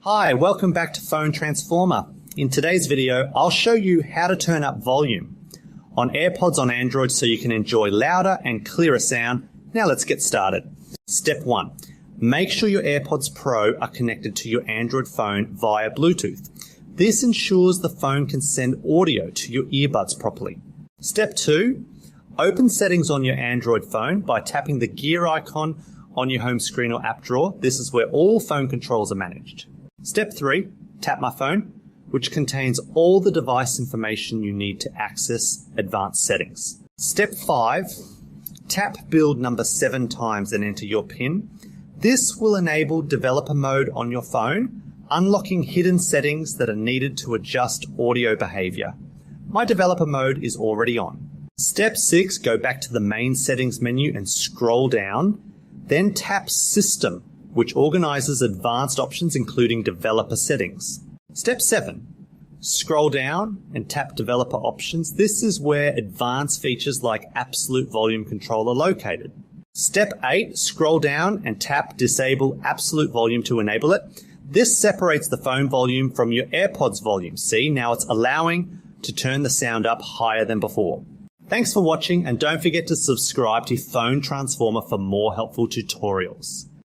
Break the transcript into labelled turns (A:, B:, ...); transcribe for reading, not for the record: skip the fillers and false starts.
A: Hi, welcome back to Phone Transformer. In today's video, I'll show you how to turn up volume on AirPods on Android so you can enjoy louder and clearer sound. Now let's get started. Step 1. Make sure your AirPods Pro are connected to your Android phone via Bluetooth. This ensures the phone can send audio to your earbuds properly. Step 2. Open settings on your Android phone by tapping the gear icon on your home screen or app drawer. This is where all phone controls are managed. Step 3, tap My Phone, which contains all the device information you need to access advanced settings. Step 5, tap build number 7 times and enter your PIN. This will enable developer mode on your phone, unlocking hidden settings that are needed to adjust audio behavior. My developer mode is already on. Step 6, go back to the main settings menu and scroll down, then tap System, which organizes advanced options including developer settings. Step 7. Scroll down and tap developer options. This is where advanced features like absolute volume control are located. Step 8. Scroll down and tap disable absolute volume to enable it. This separates the phone volume from your AirPods volume. See, now it's allowing to turn the sound up higher than before. Thanks for watching, and don't forget to subscribe to Phone Transformer for more helpful tutorials.